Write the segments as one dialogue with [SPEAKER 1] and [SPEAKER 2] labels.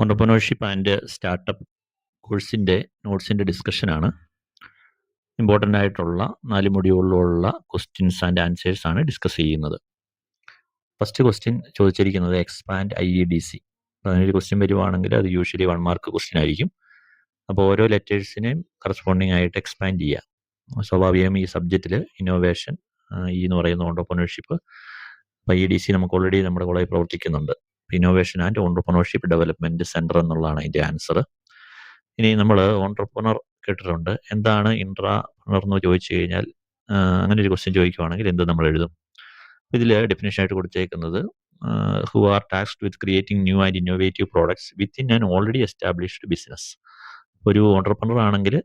[SPEAKER 1] Entrepreneurship and startup കോഴ്സിൻ്റെ നോട്ട്സിൻ്റെ ഡിസ്കഷനാണ്. Important ആയിട്ടുള്ള 4 മൊഡ്യൂളിലുള്ള questions and answers ആണ് ഡിസ്കസ് ചെയ്യുന്നത്. ഫസ്റ്റ് ക്വസ്റ്റ്യൻ ചോദിച്ചിരിക്കുന്നത് എക്സ്പാൻഡ് IEDC. അതിനൊരു ക്വസ്റ്റ്യൻ വരുവാണെങ്കിൽ അത് യൂഷ്വലി 1 മാർക്ക് ക്വസ്റ്റ്യൻ ആയിരിക്കും. അപ്പോൾ ഓരോ ലെറ്റേഴ്സിനെയും കറസ്പോണ്ടിങ് ആയിട്ട് എക്സ്പാൻഡ് ചെയ്യാം. സ്വാഭാവികം ഈ സബ്ജക്റ്റിൽ ഇന്നോവേഷൻ എന്ന് പറയുന്ന ഓണ്ടർപ്രണർഷിപ്പ് IEDC നമുക്ക് ഓൾറെഡി നമ്മുടെ കോളേജിൽ പ്രവർത്തിക്കുന്നുണ്ട്. Innovation and entrepreneurship development centre എന്നുള്ളതാണ് അതിൻ്റെ ആൻസർ. ഇനി നമ്മൾ ഓണ്ടർപ്രണർ കേട്ടിട്ടുണ്ട്. എന്താണ് ഇൻട്രാപ്രണർ എന്ന് ചോദിച്ചു കഴിഞ്ഞാൽ അങ്ങനെ ഒരു ക്വസ്റ്റ്യൻ ചോദിക്കുവാണെങ്കിൽ എന്ത് നമ്മൾ എഴുതും? ഇതിൽ ഡെഫിനേഷനായിട്ട് കൊടുത്തേക്കുന്നത് who are tasked with creating new and innovative products within an already established business. ഒരു ഓണ്ടർപ്രണർ ആണെങ്കിൽ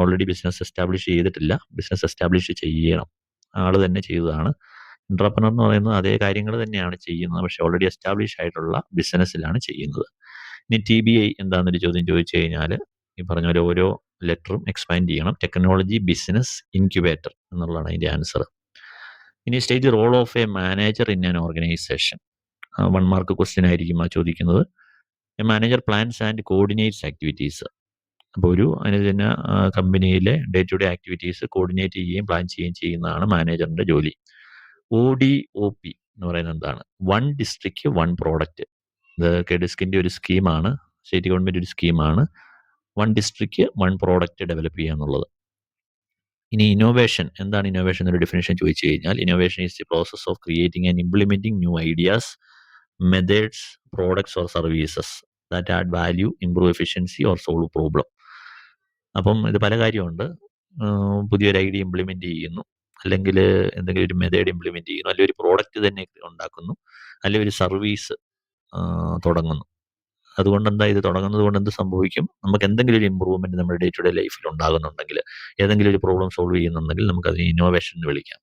[SPEAKER 1] ഓൾറെഡി ബിസിനസ് എസ്റ്റാബ്ലിഷ് ചെയ്തിട്ടില്ല, ബിസിനസ് എസ്റ്റാബ്ലിഷ് ചെയ്യണം, ആൾ തന്നെ ചെയ്തതാണ്. എൻട്രപ്രണർ എന്ന് പറയുന്നത് അതേ കാര്യങ്ങൾ തന്നെയാണ് ചെയ്യുന്നത്, പക്ഷേ ഓൾറെഡി എസ്റ്റാബ്ലിഷ് ആയിട്ടുള്ള ബിസിനസ്സിലാണ് ചെയ്യുന്നത്. ഇനി TBI എന്താണെന്നൊരു ചോദ്യം ചോദിച്ചു കഴിഞ്ഞാൽ ഈ പറഞ്ഞ പോലെ ഓരോ ലെറ്ററും എക്സ്പാൻഡ് ചെയ്യണം. ടെക്നോളജി ബിസിനസ് ഇൻക്യുബേറ്റർ എന്നുള്ളതാണ് അതിൻ്റെ ആൻസർ. ഇനി state role of a manager in an organization. 1 mark question ആയിരിക്കും ആ ചോദിക്കുന്നത്. A manager plans and coordinates activities. അപ്പോൾ ഒരു അനുദിന കമ്പനിയിലെ day to day activities coordinate ചെയ്യുകയും പ്ലാൻ ചെയ്യുകയും ചെയ്യുന്നതാണ് മാനേജറിൻ്റെ ജോലി. ODOP എന്ന് പറയുന്നത് എന്താണ്? 1 ഡിസ്ട്രിക്റ്റ് 1 പ്രോഡക്റ്റ്. ഇത് KEDISCിൻ്റെ ഒരു സ്കീമാണ്, സ്റ്റേറ്റ് ഗവൺമെൻറ് ഒരു സ്കീമാണ്. 1 ഡിസ്ട്രിക്റ്റ് 1 പ്രോഡക്റ്റ് ഡെവലപ്പ് ചെയ്യുക എന്നുള്ളത്. ഇനി ഇന്നോവേഷൻ എന്താണ്? ഇന്നോവേഷൻ എന്നൊരു ഡെഫിനേഷൻ ചോദിച്ചു കഴിഞ്ഞാൽ innovation is the process of creating and implementing new ideas, methods, products or services that add value, improve efficiency or solve problem. അപ്പം ഇത് പല കാര്യമുണ്ട്. പുതിയൊരു ഐഡിയ ഇംപ്ലിമെൻറ്റ് ചെയ്യുന്നു, അല്ലെങ്കിൽ എന്തെങ്കിലും ഒരു മെത്തേഡ് ഇംപ്ലിമെൻറ്റ് ചെയ്യുന്നു, അല്ലെങ്കിൽ ഒരു പ്രോഡക്റ്റ് തന്നെ ഉണ്ടാക്കുന്നു, അല്ലെങ്കിൽ ഒരു സർവീസ് തുടങ്ങുന്നു. അതുകൊണ്ട് എന്താ, ഇത് തുടങ്ങുന്നത് കൊണ്ട് എന്ത് സംഭവിക്കും? നമുക്ക് എന്തെങ്കിലും ഒരു ഇമ്പ്രൂവ്മെൻറ്റ് നമ്മുടെ ഡേ ടു ഡേ ലൈഫിൽ ഉണ്ടാകുന്നുണ്ടെങ്കിൽ, ഏതെങ്കിലും ഒരു പ്രോബ്ലം സോൾവ് ചെയ്യുന്നുണ്ടെങ്കിൽ നമുക്കതിന് ഇന്നോവേഷൻ എന്ന് വിളിക്കാം.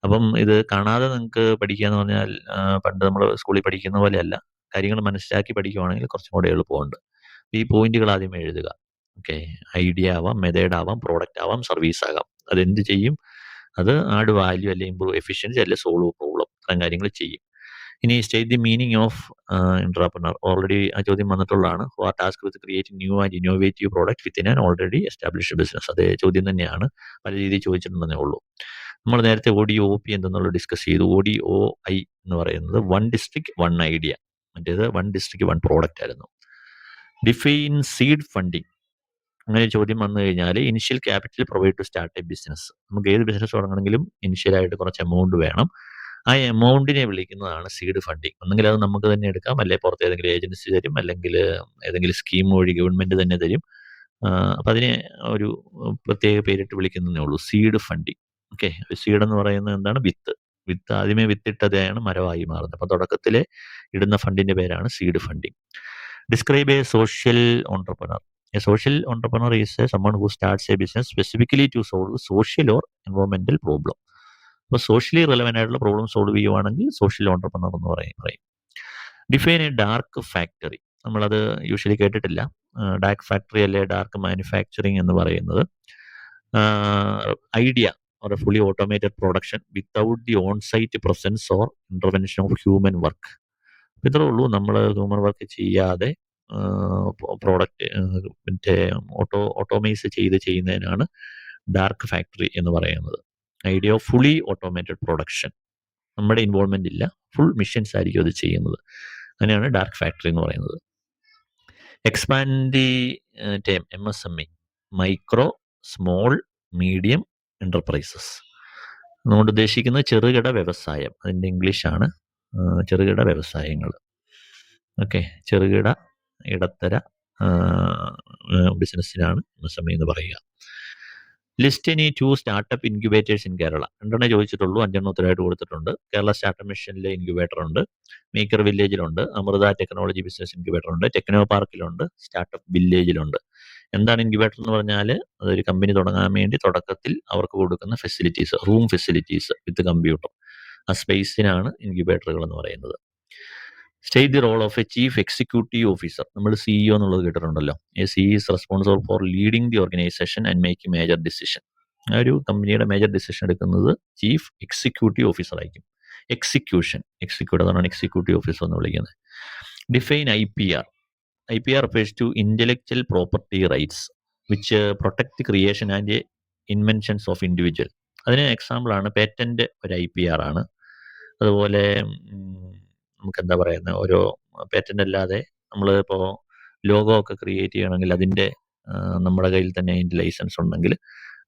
[SPEAKER 1] അപ്പം ഇത് കാണാതെ നിങ്ങൾക്ക് പഠിക്കുക എന്ന് പറഞ്ഞാൽ പണ്ട് നമ്മൾ സ്കൂളിൽ പഠിക്കുന്ന പോലെയല്ല. കാര്യങ്ങൾ മനസ്സിലാക്കി പഠിക്കുവാണെങ്കിൽ കുറച്ചും കൂടെ എളുപ്പമുണ്ട്. ഈ പോയിന്റുകൾ ആദ്യമേ എഴുതുക. ഓക്കെ, ഐഡിയ ആവാം, മെത്തേഡ് ആവാം, പ്രോഡക്റ്റ് ആവാം, സർവീസ് ആകാം. അതെന്ത് ചെയ്യും? അത് ആഡ് വാല്യൂ, അല്ലെങ്കിൽ ഇമ്പ്രൂവ് എഫിഷ്യൻസി, അല്ലെങ്കിൽ സോൾവ് പ്രോബ്ലം, ഇത്തരം കാര്യങ്ങൾ ചെയ്യും. ഇനി state the meaning of entrepreneur. Already ആ ചോദ്യം വന്നിട്ടുള്ളതാണ്. Who are tasked with creating new and innovative product within an already established business. അതേ ചോദ്യം തന്നെയാണ്, പല രീതിയിൽ ചോദിച്ചിട്ടുണ്ടെന്നേ ഉള്ളൂ. നമ്മൾ നേരത്തെ ODOP എന്തെന്നുള്ളത് ഡിസ്കസ് ചെയ്തു. ODOI എന്ന് പറയുന്നത് 1 ഡിസ്ട്രിക്റ്റ് 1 ഐഡിയ, മറ്റേത് 1 ഡിസ്ട്രിക്റ്റ് 1 പ്രോഡക്റ്റ് ആയിരുന്നു. Define seed funding. അങ്ങനെ ചോദ്യം വന്നു കഴിഞ്ഞാൽ initial capital provide to start a business. നമുക്ക് ഏത് ബിസിനസ് തുടങ്ങണമെങ്കിലും ഇനിഷ്യലായിട്ട് കുറച്ച് എമൗണ്ട് വേണം. ആ എമൗണ്ടിനെ വിളിക്കുന്നതാണ് സീഡ് ഫണ്ടിങ്. ഒന്നെങ്കിൽ അത് നമുക്ക് തന്നെ എടുക്കാം, അല്ലെങ്കിൽ പുറത്ത് ഏതെങ്കിലും ഏജൻസി തരും, അല്ലെങ്കിൽ ഏതെങ്കിലും സ്കീം വഴി ഗവൺമെൻറ് തന്നെ തരും. അപ്പം അതിനെ ഒരു പ്രത്യേക പേരിട്ട് വിളിക്കുന്നതേ ഉള്ളൂ, സീഡ് ഫണ്ടിങ്. ഓക്കെ, സീഡ് എന്ന് പറയുന്നത് എന്താണ്? വിത്ത് ആദ്യമേ വിത്തിട്ടതാണ് മരമായി മാറുന്നത്. അപ്പം തുടക്കത്തിലെ ഇടുന്ന ഫണ്ടിൻ്റെ പേരാണ് seed funding. Describe A social entrepreneur. A social entrepreneur is someone who starts a business specifically to solve social or environmental problem. അപ്പോൾ സോഷ്യലി റിലവൻ്റ് ആയിട്ടുള്ള പ്രോബ്ലം സോൾവ് ചെയ്യുവാണെങ്കിൽ സോഷ്യൽ ഓണ്ടർപ്രണർ എന്ന് പറയും. Define a dark factory. നമ്മളത് usually കേട്ടിട്ടില്ല. Dark factory അല്ലെ dark manufacturing എന്ന് പറയുന്നത് idea or a fully automated production without the on site presence or intervention of human work. ഇത്രേ ഉള്ളൂ. നമ്മൾ ഹ്യൂമൻ വർക്ക് ചെയ്യാതെ പ്രോഡക്റ്റ് മറ്റേ ഓട്ടോമൈസ് ചെയ്യുന്നതിനാണ് ഡാർക്ക് ഫാക്ടറി എന്ന് പറയുന്നത്. Idea of fully automated production, നമ്മുടെ ഇൻവോൾവ്മെൻ്റ് ഇല്ല, ഫുൾ മെഷീൻസ് ആയിരിക്കും അത് ചെയ്യുന്നത്. അങ്ങനെയാണ് ഡാർക്ക് ഫാക്ടറി എന്ന് പറയുന്നത്. Expand the term MSME, micro small medium enterprises. അതുകൊണ്ട് ഉദ്ദേശിക്കുന്നത് ചെറുകിട വ്യവസായം, അതിൻ്റെ ഇംഗ്ലീഷാണ് ചെറുകിട വ്യവസായങ്ങൾ. ഓക്കെ, ചെറുകിട ഇടത്തര ബിസിനസ്സിനാണ് MSME എന്ന് പറയുക. List any 2 startup incubators in Kerala. 2 ചോദിച്ചിട്ടുള്ളൂ, 5 ഉത്തരമായിട്ട് കൊടുത്തിട്ടുണ്ട്. കേരള സ്റ്റാർട്ടപ്പ് മിഷനിലെ ഇൻക്യുബേറ്റർ ഉണ്ട്, മേക്കർ വില്ലേജിലുണ്ട്, അമൃത ടെക്നോളജി ബിസിനസ് ഇൻക്യുബേറ്റർ ഉണ്ട്, ടെക്നോ പാർക്കിലുണ്ട്, സ്റ്റാർട്ടപ്പ് വില്ലേജിലുണ്ട്. എന്താണ് ഇൻക്യുബേറ്റർ എന്ന് പറഞ്ഞാൽ? അതൊരു കമ്പനി തുടങ്ങാൻ വേണ്ടി തുടക്കത്തിൽ അവർക്ക് കൊടുക്കുന്ന facilities, room facilities with computer, ആ സ്പേസിനാണ് ഇൻക്യുബേറ്ററുകൾ എന്ന് പറയുന്നത്. State the role of a chief executive officer. നമ്മൾ CEO എന്നുള്ളത് കേട്ടിട്ടുണ്ടല്ലോ. A CEO is responsible for leading the organisation and making major decision. ആ ഒരു കമ്പനിയുടെ മേജർ ഡിസിഷൻ എടുക്കുന്നത് ചീഫ് എക്സിക്യൂട്ടീവ് ഓഫീസർ ആയിരിക്കും. എക്സിക്യൂട്ട്, അതാണ് എക്സിക്യൂട്ടീവ് ഓഫീസർ എന്ന് വിളിക്കുന്നത്. Define IPR. IPR refers to intellectual property rights which protect the creation and inventions of individual. അതിന് എക്സാമ്പിളാണ് പേറ്റന്റ്. ഒരു IPR ആണ്. അതുപോലെ നമുക്കെന്താ പറയുന്നത്, ഓരോ പേറ്റന്റ് അല്ലാതെ നമ്മൾ ഇപ്പോൾ ലോഗോ ഒക്കെ ക്രിയേറ്റ് ചെയ്യണമെങ്കിൽ അതിൻ്റെ നമ്മുടെ കയ്യിൽ തന്നെ അതിൻ്റെ ലൈസൻസ് ഉണ്ടെങ്കിൽ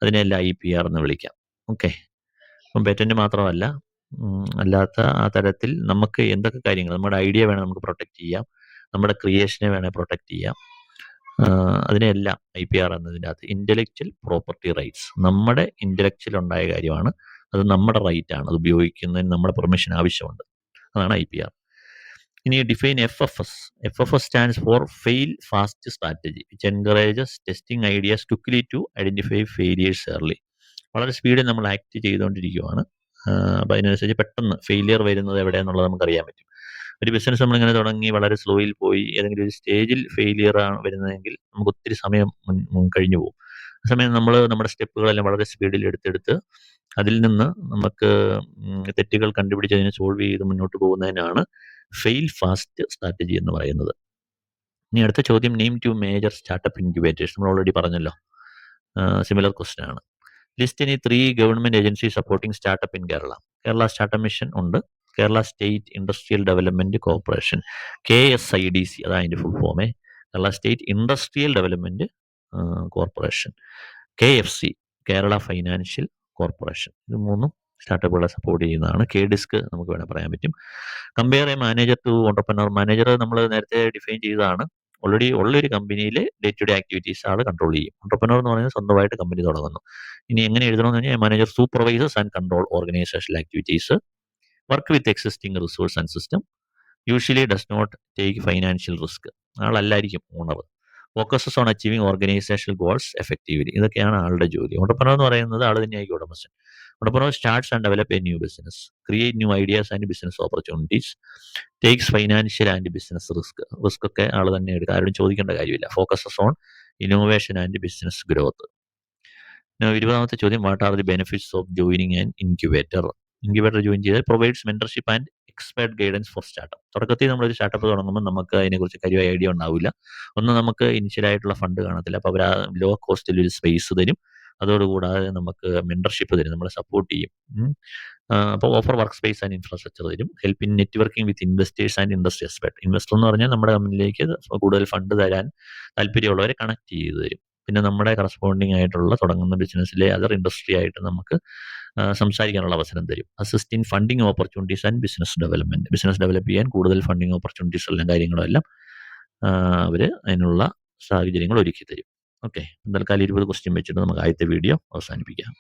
[SPEAKER 1] അതിനെല്ലാം IPR എന്ന് വിളിക്കാം. ഓക്കെ. അപ്പം പേറ്റന്റ് മാത്രമല്ല, അല്ലാത്ത ആ തരത്തിൽ നമുക്ക് എന്തൊക്കെ കാര്യങ്ങൾ, നമ്മുടെ ഐഡിയ വേണം നമുക്ക് പ്രൊട്ടക്റ്റ് ചെയ്യാം, നമ്മുടെ ക്രിയേഷനെ വേണേൽ പ്രൊട്ടക്റ്റ് ചെയ്യാം. അതിനെല്ലാം IPR എന്നതിൻ്റെ അകത്ത് ഇൻ്റലക്ച്വൽ പ്രോപ്പർട്ടി റൈറ്റ്സ്, നമ്മുടെ ഇൻ്റലക്ച്വൽ ഉണ്ടായ കാര്യമാണ്, അത് നമ്മുടെ റൈറ്റാണ്, അത് ഉപയോഗിക്കുന്നതിന് നമ്മുടെ പെർമിഷൻ ആവശ്യമുണ്ട്. അതാണ് IPR. ഇനി define FFS. FFS stands for fail fast strategy which encourages testing ideas quickly to identify failures early. വളരെ സ്പീഡിൽ നമ്മൾ ആക്ട് ചെയ്തുകൊണ്ടിരിക്കുകയാണ്. അപ്പോൾ അതിനനുസരിച്ച് പെട്ടെന്ന് ഫെയിലിയർ വരുന്നത് എവിടെയെന്നുള്ളത് നമുക്കറിയാൻ പറ്റും. ഒരു ബിസിനസ് നമ്മളിങ്ങനെ തുടങ്ങി വളരെ സ്ലോയിൽ പോയി ഏതെങ്കിലും ഒരു സ്റ്റേജിൽ ഫെയിലിയർ ആണ് വരുന്നതെങ്കിൽ നമുക്ക് ഒത്തിരി സമയം കഴിഞ്ഞു പോകും. ആ സമയം നമ്മൾ നമ്മുടെ സ്റ്റെപ്പുകളെല്ലാം വളരെ സ്പീഡിൽ എടുത്തെടുത്ത് അതിൽ നിന്ന് നമുക്ക് തെറ്റുകൾ കണ്ടുപിടിച്ച് അതിനെ സോൾവ് ചെയ്ത് മുന്നോട്ട് പോകുന്നതിനാണ് ഫെയിൽ ഫാസ്റ്റ് സ്ട്രാറ്റജി എന്ന് പറയുന്നത്. ഇനി അടുത്ത ചോദ്യം, നെയിം 2 മേജർ സ്റ്റാർട്ടപ്പ് ഇൻക്യുബേറ്റേഴ്സ്. നമ്മൾ ഓൾറെഡി പറഞ്ഞല്ലോ, സിമിലർ ക്വസ്റ്റ്യൻ ആണ്. List any 3 government agency supporting startup in Kerala. Kerala startup mission ഉണ്ട്, Kerala state industrial development corporation KSIDC, അതാണ് അതിൻ്റെ ഫുൾ ഫോമേ, Kerala state industrial development corporation, KFC Kerala financial corporation. ഇത് മൂന്നും സ്റ്റാർട്ടപ്പുകളെ സപ്പോർട്ട് ചെയ്യുന്നതാണ്. KDISC നമുക്ക് വേണേൽ പറയാൻ പറ്റും. Compare a manager to entrepreneur. Manager നമ്മൾ നേരത്തെ ഡിഫൈൻ ചെയ്തതാണ്. ഓൾറെഡി ഉള്ളൊരു കമ്പനിയിൽ ഡേ ടു ഡേ ആക്ടിവിറ്റീസ് ആൾ കൺട്രോൾ ചെയ്യും. ഓണ്ടർപ്രനർ എന്ന് പറയുന്നത് സ്വന്തമായിട്ട് കമ്പനി തുടങ്ങുന്നു. ഇനി എങ്ങനെ എഴുതണമെന്ന് പറഞ്ഞാൽ manager supervises and control organisational activities, work with existing resource and system, usually does not take financial risk. ആളല്ലായിരിക്കും owner. Focuses on achieving organisational goals effectively. ഇതൊക്കെയാണ് ആളുടെ ജോലി. ഓണ്ടർപ്രനർ എന്ന് പറയുന്നത് ആൾ തന്നെയായിരിക്കും ഉടമസ്ഥൻ. Entrepreneur starts and develop a new business, create new ideas and business opportunities, takes financial and business risk ഒക്കെ ആൾ തന്നെ എടുക്കുക, ആരോടും ചോദിക്കേണ്ട കാര്യമില്ല. Focuses on innovation and business growth. 20ാമത്തെ ചോദ്യം, what are the benefits of joining an incubator. Incubator join ചെയ്താൽ provides mentorship and expert guidance for startup. തുടക്കത്തിൽ നമ്മളൊരു സ്റ്റാർട്ടപ്പ് തുടങ്ങുമ്പോൾ നമുക്ക് അതിനെക്കുറിച്ച് കാര്യമായ ഐഡിയ ഉണ്ടാവില്ല. ഒന്ന്, നമുക്ക് ഇനിഷ്യലായിട്ടുള്ള ഫണ്ട് കാണത്തില്ല. അപ്പോൾ അവർ ആ ലോ കോസ്റ്റിൽ ഒരു സ്പേസ് തരും. അതോടുകൂടാതെ നമുക്ക് മെന്റർഷിപ്പ് തരും, നമ്മളെ സപ്പോർട്ട് ചെയ്യും. അപ്പോൾ offer work space and infrastructure തരും. Help in networking with investors and industry expert. Investor എന്ന് പറഞ്ഞാൽ നമ്മുടെ കമ്പനിയിലേക്ക് കൂടുതൽ ഫണ്ട് തരാൻ താല്പര്യമുള്ളവരെ കണക്ട് ചെയ്ത് തരും. പിന്നെ നമ്മുടെ കറസ്പോണ്ടിങ് ആയിട്ടുള്ള തുടങ്ങുന്ന ബിസിനസ്സിലെ അതർ ഇൻഡസ്ട്രി ആയിട്ട് നമുക്ക് സംസാരിക്കാനുള്ള അവസരം തരും. Assist in funding opportunities and business development. Business develop ചെയ്യാൻ കൂടുതൽ ഫണ്ടിങ് ഓപ്പർച്യൂണിറ്റീസ് എല്ലാം കാര്യങ്ങളും എല്ലാം അവർ അതിനുള്ള സാഹചര്യങ്ങൾ ഒരുക്കി തരും. ഓക്കെ. തൽക്കാലം 20 ക്വസ്റ്റ്യൻ വെച്ചിട്ട് നമുക്ക് ആദ്യത്തെ വീഡിയോ അവസാനിപ്പിക്കാം.